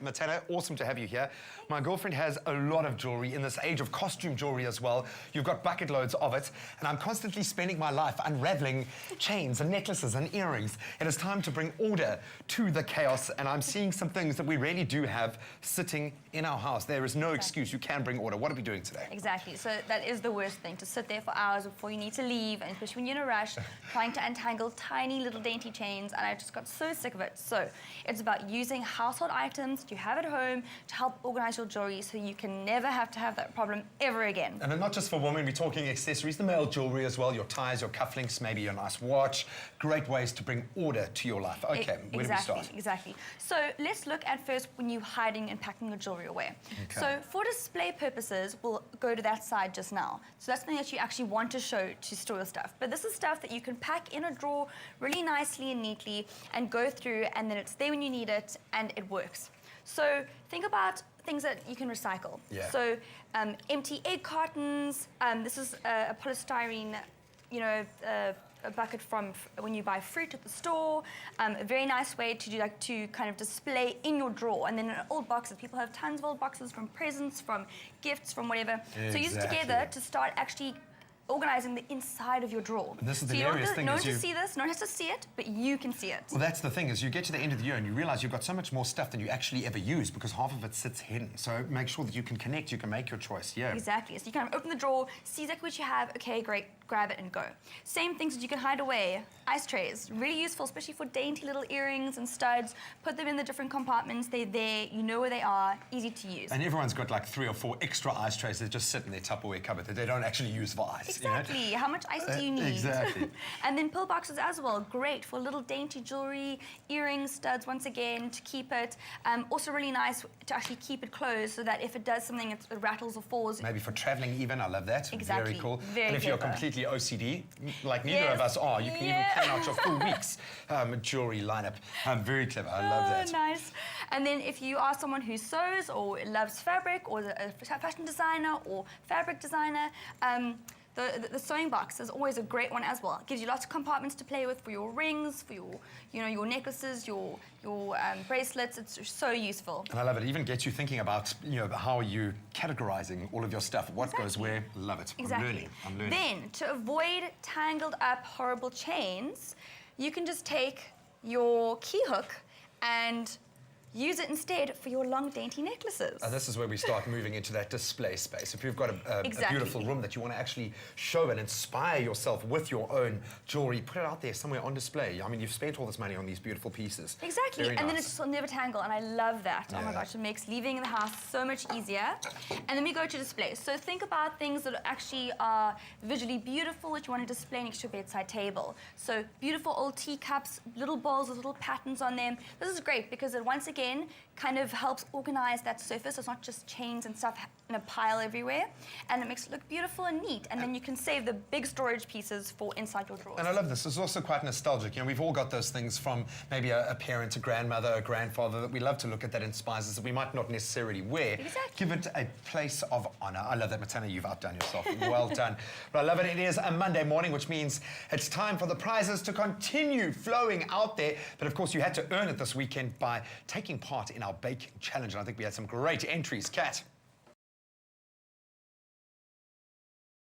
Matanna, awesome to have you here. My girlfriend has a lot of jewelry in this age of costume jewelry as well. You've got bucket loads of it, and I'm constantly spending my life unraveling chains and necklaces and earrings. It is time to bring order to the chaos, and I'm seeing some things that we really do have sitting in our house. There is no excuse. You can bring order. What are we doing today? Exactly. So that is the worst thing, to sit there for hours before you need to leave, and especially when you're in a rush, trying to untangle tiny little dainty chains, and I just got so sick of it. So it's about using household items that you have at home to help organize your jewelry so you can never have to have that problem ever again. And not just for women, we're talking accessories, the male jewelry as well, your ties, your cufflinks, maybe your nice watch. Great ways to bring order to your life. Okay, where do we start? Exactly. So let's look at first when you're hiding and packing your jewelry away. Okay. So for display purposes, we'll go to that side just now. So that's something that you actually want to show to store your stuff. But this is stuff that you can pack in a drawer really nicely and neatly and go through, and then it's there when you need it and it works. So think about things that you can recycle. Yeah. So empty egg cartons. This is a polystyrene, you know, a bucket from when you buy fruit at the store. A very nice way to do, like, to kind of display in your drawer. And then in old boxes, people have tons of old boxes from presents, from gifts, from whatever. Exactly. So use it together to start actually organizing the inside of your drawer. And this is the so hilarious thing. No one has to see this, no one has to see it, but you can see it. Well, that's the thing, is you get to the end of the year and you realize you've got so much more stuff than you actually ever use because half of it sits hidden. So make sure that you can connect, you can make your choice. Yeah. Exactly. So you kind of open the drawer, see exactly what you have. Okay, great, grab it and go. Same things that you can hide away. Ice trays, really useful, especially for dainty little earrings and studs. Put them in the different compartments. They're there, you know where they are, easy to use. And everyone's got like 3 or 4 extra ice trays that just sit in their Tupperware cupboard that they don't actually use for ice. Exactly. You know? How much ice do you need? Exactly. And then pill boxes as well. Great for little dainty jewelry, earrings, studs, once again, to keep it. Also really nice to actually keep it closed so that if it does something, it rattles or falls. Maybe for traveling even, I love that. Exactly. Very cool. Very and if you're clever. completely OCD, like neither of us are, you can even plan out your full week's jewelry lineup. Very clever, I love that. Nice. And then if you are someone who sews or loves fabric or a fashion designer or fabric designer, the sewing box is always a great one as well. It gives you lots of compartments to play with for your rings, for your, you know, your necklaces, your bracelets. It's so useful. And I love it. It even gets you thinking about, you know, how you categorizing all of your stuff. What goes where? Love it. Exactly. I'm learning. Then, to avoid tangled up horrible chains, you can just take your key hook and use it instead for your long, dainty necklaces. And this is where we start moving into that display space. If you've got a Exactly. beautiful room that you want to actually show and inspire yourself with your own jewelry, put it out there somewhere on display. I mean, you've spent all this money on these beautiful pieces. Exactly, Very and then nice. it just will never tangle, and I love that. Oh my Yeah. gosh, it makes leaving the house so much easier. And then we go to display. So think about things that actually are visually beautiful that you want to display next to your bedside table. So beautiful old teacups, little bowls with little patterns on them. This is great because it once again kind of helps organize that surface. It's not just chains and stuff in a pile everywhere, and it makes it look beautiful and neat. And then you can save the big storage pieces for inside your drawers. And I love this. It's also quite nostalgic. You know, we've all got those things from maybe a parent, a grandmother, a grandfather that we love to look at that inspires us that we might not necessarily wear. Exactly. Give it a place of honor. I love that, Matanna. You've outdone yourself. Well done. But I love it. It is a Monday morning, which means it's time for the prizes to continue flowing out there. But of course, you had to earn it this weekend by taking part in our baking challenge. And I think we had some great entries. Kat.